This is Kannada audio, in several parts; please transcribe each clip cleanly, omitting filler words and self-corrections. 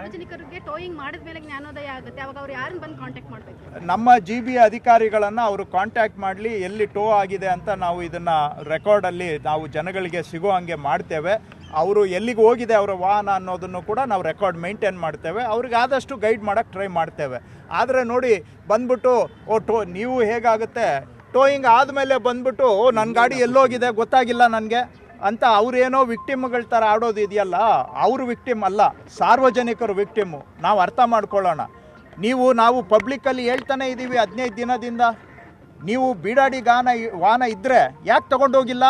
ಸಾರ್ವಜನಿಕರಿಗೆ ಟೋಯಿಂಗ್ ಮಾಡಿದ ಮೇಲೆ ಜ್ಞಾನೋದಯ ಆಗುತ್ತೆ, ಅವಾಗ ಅವ್ರು ಯಾರನ್ನ ಬಂದು ಕಾಂಟ್ಯಾಕ್ಟ್ ಮಾಡಬೇಕು? ನಮ್ಮ GB ಅಧಿಕಾರಿಗಳನ್ನು ಅವರು ಕಾಂಟ್ಯಾಕ್ಟ್ ಮಾಡಲಿ, ಎಲ್ಲಿ ಟೋ ಆಗಿದೆ ಅಂತ ನಾವು ಇದನ್ನು ರೆಕಾರ್ಡಲ್ಲಿ ನಾವು ಜನಗಳಿಗೆ ಸಿಗೋ ಹಂಗೆ ಮಾಡ್ತೇವೆ. ಅವರು ಎಲ್ಲಿಗೆ ಹೋಗಿದೆ ಅವರ ವಾಹನ ಅನ್ನೋದನ್ನು ಕೂಡ ನಾವು ರೆಕಾರ್ಡ್ ಮೇಂಟೈನ್ ಮಾಡ್ತೇವೆ. ಅವ್ರಿಗೆ ಆದಷ್ಟು ಗೈಡ್ ಮಾಡೋಕ್ಕೆ ಟ್ರೈ ಮಾಡ್ತೇವೆ. ಆದರೆ ನೋಡಿ ಬಂದ್ಬಿಟ್ಟು ನೀವು ಹೇಗಾಗುತ್ತೆ, ಟೋಯಿಂಗ್ ಆದಮೇಲೆ ಬಂದ್ಬಿಟ್ಟು ನನ್ನ ಗಾಡಿ ಎಲ್ಲೋಗಿದೆ ಗೊತ್ತಾಗಿಲ್ಲ ನನಗೆ ಅಂತ ಅವರೇನೋ ವಿಕ್ಟಿಮ್ಗಳ ಥರ ಆಡೋದು ಇದೆಯಲ್ಲ, ಅವರು ವಿಕ್ಟಿಮ್ ಅಲ್ಲ, ಸಾರ್ವಜನಿಕರು ವಿಕ್ಟಿಮ್ಮು. ನಾವು ಅರ್ಥ ಮಾಡ್ಕೊಳ್ಳೋಣ. ನಾವು ಪಬ್ಲಿಕ್ಕಲ್ಲಿ ಹೇಳ್ತಾನೆ ಇದ್ದೀವಿ 15 ದಿನದಿಂದ. ನೀವು ಬೀಡಾಡಿ ವಾಹನ ಇದ್ದರೆ ಯಾಕೆ ತೊಗೊಂಡೋಗಿಲ್ಲ?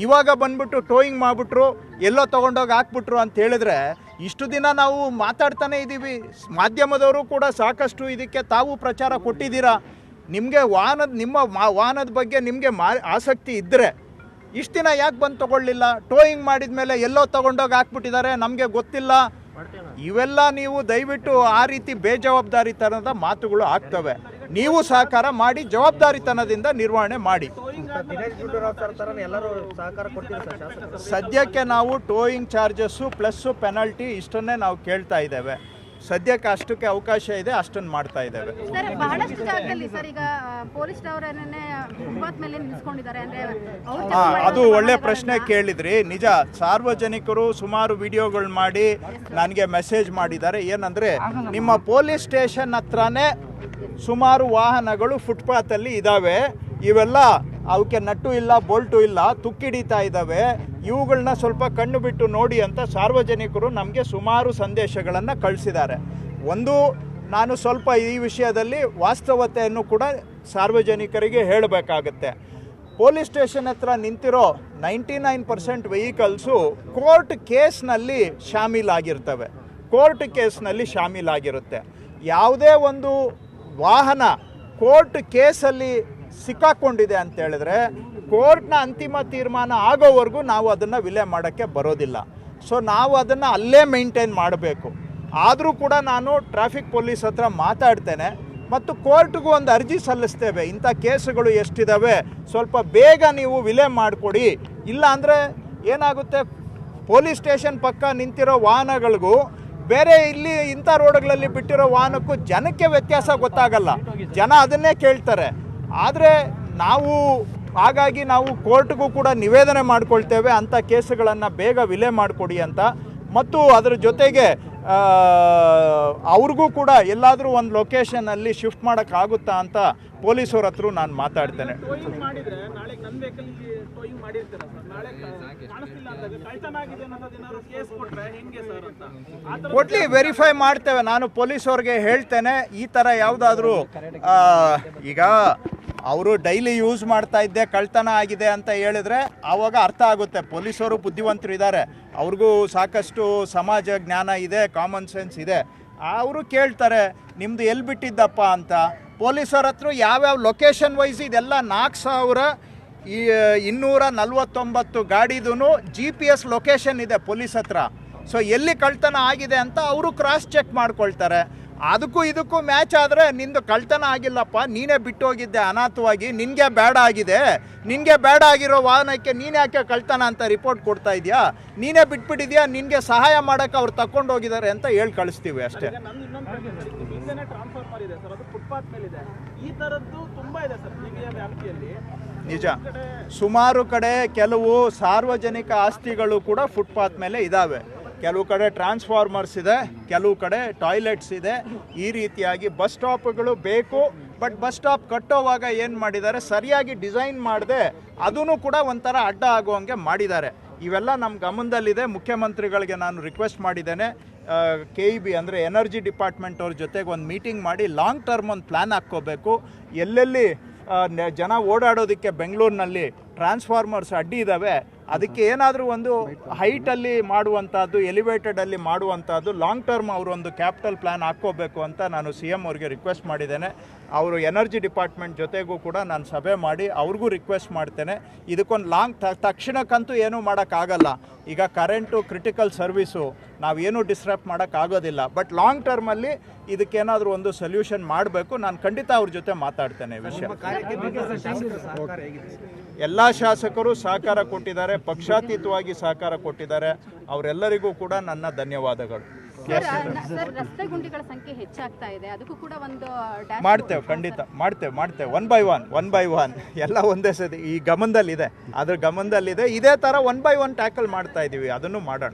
ಇವಾಗ ಬಂದ್ಬಿಟ್ಟು ಟೋಯಿಂಗ್ ಮಾಡಿಬಿಟ್ರು, ಎಲ್ಲೋ ತೊಗೊಂಡೋಗಿ ಹಾಕ್ಬಿಟ್ರು ಅಂತ ಹೇಳಿದ್ರೆ ಇಷ್ಟು ದಿನ ನಾವು ಮಾತಾಡ್ತಾನೆ ಇದ್ದೀವಿ. ಮಾಧ್ಯಮದವರು ಕೂಡ ಸಾಕಷ್ಟು ಇದಕ್ಕೆ ತಾವು ಪ್ರಚಾರ ಕೊಟ್ಟಿದ್ದೀರಾ. ನಿಮಗೆ ನಿಮ್ಮ ವಾಹನದ ಬಗ್ಗೆ ನಿಮಗೆ ಆಸಕ್ತಿ ಇದ್ದರೆ ಇಷ್ಟು ದಿನ ಯಾಕೆ ಬಂದು ತೊಗೊಳ್ಳಿಲ್ಲ? ಟೋಯಿಂಗ್ ಮಾಡಿದ ಮೇಲೆ ಎಲ್ಲೋ ತೊಗೊಂಡೋಗಿ ಹಾಕ್ಬಿಟ್ಟಿದ್ದಾರೆ, ನಮಗೆ ಗೊತ್ತಿಲ್ಲ. ಇವೆಲ್ಲ ನೀವು ದಯವಿಟ್ಟು ಆ ರೀತಿ ಬೇಜವಾಬ್ದಾರಿತನದ ಮಾತುಗಳು ಆಗ್ತವೆ. ನೀವು ಸಹಕಾರ ಮಾಡಿ, ಜವಾಬ್ದಾರಿತನದಿಂದ ನಿರ್ವಹಣೆ ಮಾಡಿ. ಸದ್ಯಕ್ಕೆ ನಾವು ಟೋಯಿಂಗ್ ಚಾರ್ಜಸ್ಸು ಪ್ಲಸ್ಸು ಪೆನಾಲ್ಟಿ ಇಷ್ಟನ್ನೇ ನಾವು ಕೇಳ್ತಾ ಇದ್ದೇವೆ. ಸದ್ಯಕ್ಕೆ ಅಷ್ಟಕ್ಕೆ ಅವಕಾಶ ಇದೆ, ಅಷ್ಟನ್ನು ಮಾಡ್ತಾ ಇದ್ದೇವೆ. ಸರ್, ಬಹಳಷ್ಟು ಜಾಗದಲ್ಲಿ ಸರ್ ಈಗ ಪೊಲೀಸ್ ಅವರನ್ನೇ ಫುಟ್ಪಾತ್ ಮೇಲೆ ನಿಲ್ಲಿಸ್ಕೊಂಡಿದ್ದಾರೆ. ಅದು ಒಳ್ಳೆ ಪ್ರಶ್ನೆ ಕೇಳಿದ್ರಿ. ನಿಜ, ಸಾರ್ವಜನಿಕರು ಸುಮಾರು ವಿಡಿಯೋಗಳು ಮಾಡಿ ನನಗೆ ಮೆಸೇಜ್ ಮಾಡಿದ್ದಾರೆ. ಏನಂದರೆ, ನಿಮ್ಮ ಪೊಲೀಸ್ ಸ್ಟೇಷನ್ ಹತ್ರನೇ ಸುಮಾರು ವಾಹನಗಳು ಫುಟ್ಪಾತಲ್ಲಿ ಇದ್ದಾವೆ, ಇವೆಲ್ಲ ಅವಕ್ಕೆ ನಟ್ಟು ಇಲ್ಲ, ಬೋಲ್ಟು ಇಲ್ಲ, ತುಕ್ಕಿಡಿತಾ ಇದ್ದಾವೆ, ಇವುಗಳನ್ನ ಸ್ವಲ್ಪ ಕಣ್ಣು ಬಿಟ್ಟು ನೋಡಿ ಅಂತ ಸಾರ್ವಜನಿಕರು ನಮಗೆ ಸುಮಾರು ಸಂದೇಶಗಳನ್ನು ಕಳಿಸಿದ್ದಾರೆ. ನಾನು ಸ್ವಲ್ಪ ಈ ವಿಷಯದಲ್ಲಿ ವಾಸ್ತವತೆಯನ್ನು ಕೂಡ ಸಾರ್ವಜನಿಕರಿಗೆ ಹೇಳಬೇಕಾಗತ್ತೆ. ಪೊಲೀಸ್ ಸ್ಟೇಷನ್ ಹತ್ರ ನಿಂತಿರೋ 99% ವೆಹಿಕಲ್ಸು ಕೋರ್ಟ್ ಕೇಸ್ನಲ್ಲಿ ಶಾಮೀಲಾಗಿರ್ತವೆ. ಯಾವುದೇ ಒಂದು ವಾಹನ ಕೋರ್ಟ್ ಕೇಸಲ್ಲಿ ಸಿಕ್ಕಾಕೊಂಡಿದೆ ಅಂತ ಹೇಳಿದ್ರೆ ಕೋರ್ಟ್ನ ಅಂತಿಮ ತೀರ್ಮಾನ ಆಗೋವರೆಗೂ ನಾವು ಅದನ್ನು ವಿಲೆ ಮಾಡೋಕ್ಕೆ ಬರೋದಿಲ್ಲ. ಸೊ ನಾವು ಅದನ್ನು ಅಲ್ಲೇ ಮೇಂಟೈನ್ ಮಾಡಬೇಕು. ಆದರೂ ಕೂಡ ನಾನು ಟ್ರಾಫಿಕ್ ಪೊಲೀಸ್ ಹತ್ರ ಮಾತಾಡ್ತೇನೆ ಮತ್ತು ಕೋರ್ಟ್ಗೂ ಒಂದು ಅರ್ಜಿ ಸಲ್ಲಿಸ್ತೇವೆ. ಇಂಥ ಕೇಸುಗಳು ಎಷ್ಟಿದ್ದಾವೆ, ಸ್ವಲ್ಪ ಬೇಗ ನೀವು ವಿಲೆ ಮಾಡಿಕೊಡಿ. ಇಲ್ಲ ಅಂದರೆ ಏನಾಗುತ್ತೆ, ಪೊಲೀಸ್ ಸ್ಟೇಷನ್ ಪಕ್ಕ ನಿಂತಿರೋ ವಾಹನಗಳಿಗೂ ಬೇರೆ ಇಲ್ಲಿ ಇಂಥ ರೋಡ್ಗಳಲ್ಲಿ ಬಿಟ್ಟಿರೋ ವಾಹನಕ್ಕೂ ಜನಕ್ಕೆ ವ್ಯತ್ಯಾಸ ಗೊತ್ತಾಗಲ್ಲ. ಜನ ಅದನ್ನೇ ಕೇಳ್ತಾರೆ. ಆದರೆ ಹಾಗಾಗಿ ನಾವು ಕೋರ್ಟ್ಗೂ ಕೂಡ ನಿವೇದನೆ ಮಾಡ್ಕೊಳ್ತೇವೆ ಅಂಥ ಕೇಸುಗಳನ್ನು ಬೇಗ ವಿಲೆ ಮಾಡಿಕೊಡಿ ಅಂತ. ಮತ್ತು ಅದರ ಜೊತೆಗೆ ಅವ್ರಿಗೂ ಕೂಡ ಎಲ್ಲಾದರೂ ಒಂದು ಲೊಕೇಶನಲ್ಲಿ ಶಿಫ್ಟ್ ಮಾಡೋಕ್ಕಾಗುತ್ತಾ ಅಂತ ಪೊಲೀಸವ್ರ ಹತ್ರ ನಾನು ಮಾತಾಡ್ತೇನೆ. ಕೊಡ್ಲಿ, ವೆರಿಫೈ ಮಾಡ್ತೇವೆ. ನಾನು ಪೊಲೀಸವ್ರಿಗೆ ಹೇಳ್ತೇನೆ, ಈ ಥರ ಯಾವುದಾದ್ರೂ ಈಗ ಅವರು ಡೈಲಿ ಯೂಸ್ ಮಾಡ್ತಾ ಇದ್ದೆ, ಕಳ್ತನ ಆಗಿದೆ ಅಂತ ಹೇಳಿದ್ರೆ ಆವಾಗ ಅರ್ಥ ಆಗುತ್ತೆ. ಪೊಲೀಸವರು ಬುದ್ಧಿವಂತರು ಇದ್ದಾರೆ, ಅವ್ರಿಗೂ ಸಾಕಷ್ಟು ಸಮಾಜ ಜ್ಞಾನ ಇದೆ, ಕಾಮನ್ ಸೆನ್ಸ್ ಇದೆ. ಅವರು ಕೇಳ್ತಾರೆ ನಿಮ್ಮದು ಎಲ್ಲಿ ಬಿಟ್ಟಿದ್ದಪ್ಪ ಅಂತ. ಪೊಲೀಸರ ಹತ್ರ ಯಾವ್ಯಾವ ಲೊಕೇಶನ್ ವೈಸ್ ಇದೆಲ್ಲ 4249 ಗಾಡಿದೂ GPS ಲೊಕೇಶನ್ ಇದೆ ಪೊಲೀಸ್ ಹತ್ರ. ಸೊ ಎಲ್ಲಿ ಕಳ್ತನ ಆಗಿದೆ ಅಂತ ಅವರು ಕ್ರಾಸ್ ಚೆಕ್ ಮಾಡ್ಕೊಳ್ತಾರೆ. ಅದಕ್ಕೂ ಇದಕ್ಕೂ ಮ್ಯಾಚ್ ಆದರೆ ನಿಂದು ಕಳ್ತನ ಆಗಿಲ್ಲಪ್ಪ, ನೀನೇ ಬಿಟ್ಟು ಹೋಗಿದ್ದೆ ಅನಾಥವಾಗಿ, ನಿನಗೆ ಬೇಡ ಆಗಿದೆ, ನಿನಗೆ ಬೇಡ ಆಗಿರೋ ವಾಹನಕ್ಕೆ ನೀನು ಯಾಕೆ ಕಳ್ತನ ಅಂತ ರಿಪೋರ್ಟ್ ಕೊಡ್ತಾ ಇದೆಯಾ, ನೀನೇ ಬಿಟ್ಬಿಟ್ಟಿದ್ಯಾ, ನಿನಗೆ ಸಹಾಯ ಮಾಡೋಕ್ಕೆ ಅವ್ರು ತಗೊಂಡು ಹೋಗಿದ್ದಾರೆ ಅಂತ ಹೇಳಿ ಕಳಿಸ್ತೀವಿ ಅಷ್ಟೇ. ನಿಜ, ಸುಮಾರು ಕಡೆ ಕೆಲವು ಸಾರ್ವಜನಿಕ ಆಸ್ತಿಗಳು ಕೂಡ ಫುಟ್ಪಾತ್ ಮೇಲೆ ಇದ್ದಾವೆ. ಕೆಲವು ಕಡೆ ಟ್ರಾನ್ಸ್ಫಾರ್ಮರ್ಸ್ ಇದೆ, ಕೆಲವು ಕಡೆ ಟಾಯ್ಲೆಟ್ಸ್ ಇದೆ. ಈ ರೀತಿಯಾಗಿ ಬಸ್ ಸ್ಟಾಪ್ಗಳು ಬೇಕು. ಬಟ್ ಬಸ್ ಸ್ಟಾಪ್ ಕಟ್ಟೋವಾಗ ಏನು ಮಾಡಿದ್ದಾರೆ, ಸರಿಯಾಗಿ ಡಿಸೈನ್ ಮಾಡದೆ ಅದೂ ಕೂಡ ಒಂಥರ ಅಡ್ಡ ಆಗುವಂಗೆ ಮಾಡಿದ್ದಾರೆ. ಇವೆಲ್ಲ ನಮ್ಮ ಗಮನದಲ್ಲಿದೆ. ಮುಖ್ಯಮಂತ್ರಿಗಳಿಗೆ ನಾನು ರಿಕ್ವೆಸ್ಟ್ ಮಾಡಿದ್ದೇನೆ, KEB ಅಂದರೆ ಎನರ್ಜಿ ಡಿಪಾರ್ಟ್ಮೆಂಟ್ ಅವ್ರ ಜೊತೆಗೆ ಒಂದು ಮೀಟಿಂಗ್ ಮಾಡಿ ಲಾಂಗ್ ಟರ್ಮ್ ಒಂದು ಪ್ಲ್ಯಾನ್ ಹಾಕ್ಕೋಬೇಕು. ಎಲ್ಲೆಲ್ಲಿ ಜನ ಓಡಾಡೋದಕ್ಕೆ ಬೆಂಗಳೂರಿನಲ್ಲಿ ಟ್ರಾನ್ಸ್ಫಾರ್ಮರ್ಸ್ ಅಡ್ಡಿ ಇದ್ದಾವೆ, ಅದಕ್ಕೆ ಏನಾದರೂ ಒಂದು ಹೈಟಲ್ಲಿ ಮಾಡುವಂಥದ್ದು, ಎಲಿವೇಟೆಡಲ್ಲಿ ಮಾಡುವಂಥದ್ದು ಲಾಂಗ್ ಟರ್ಮ್ ಅವರೊಂದು ಕ್ಯಾಪಿಟಲ್ ಪ್ಲ್ಯಾನ್ ಹಾಕ್ಕೋಬೇಕು ಅಂತ ನಾನು CM ಅವ್ರಿಗೆ ರಿಕ್ವೆಸ್ಟ್ ಮಾಡಿದ್ದೇನೆ. ಅವರು ಎನರ್ಜಿ ಡಿಪಾರ್ಟ್ಮೆಂಟ್ ಜೊತೆಗೂ ಕೂಡ ನಾನು ಸಭೆ ಮಾಡಿ ಅವ್ರಿಗೂ ರಿಕ್ವೆಸ್ಟ್ ಮಾಡ್ತೇನೆ. ಇದಕ್ಕೊಂದು ತಕ್ಷಣಕ್ಕಂತೂ ಏನೂ ಮಾಡೋಕ್ಕಾಗಲ್ಲ. ಈಗ ಕರೆಂಟು ಕ್ರಿಟಿಕಲ್ ಸರ್ವಿಸು, ನಾವೇನು ಡಿಸ್ಟ್ರಪ್ಟ್ ಮಾಡೋಕ್ಕಾಗೋದಿಲ್ಲ. ಬಟ್ ಲಾಂಗ್ ಟರ್ಮಲ್ಲಿ ಇದಕ್ಕೇನಾದರೂ ಒಂದು ಸೊಲ್ಯೂಷನ್ ಮಾಡಬೇಕು. ನಾನು ಖಂಡಿತ ಅವ್ರ ಜೊತೆ ಮಾತಾಡ್ತೇನೆ ಈ ವಿಷಯ. ಎಲ್ಲ ಶಾಸಕರು ಸಹಕಾರ ಕೊಟ್ಟಿದ್ದಾರೆ, ಪಕ್ಷಾತೀತವಾಗಿ ಸಹಕಾರ ಕೊಟ್ಟಿದ್ದಾರೆ. ಅವರೆಲ್ಲರಿಗೂ ಕೂಡ ನನ್ನ ಧನ್ಯವಾದಗಳು. ಸರ್ ರಸ್ತೆ ಗುಂಡಿಗಳ ಸಂಖ್ಯೆ ಹೆಚ್ಚಾಗ್ತಾ ಇದೆ, ಅದಕ್ಕೂ ಕೂಡ ಒಂದು ಮಾಡ್ತೇವೆ, ಖಂಡಿತ ಮಾಡ್ತೇವೆ. ಒನ್ ಬೈ ಒನ್ ಎಲ್ಲ ಒಂದೇ ಸತಿ ಈ ಗಮನದಲ್ಲಿದೆ, ಅದ್ರ ಗಮನದಲ್ಲಿದೆ. ಇದೇ ಥರ 1 by 1 ಟ್ಯಾಕಲ್ ಮಾಡ್ತಾ ಇದ್ದೀವಿ, ಅದನ್ನು ಮಾಡೋಣ.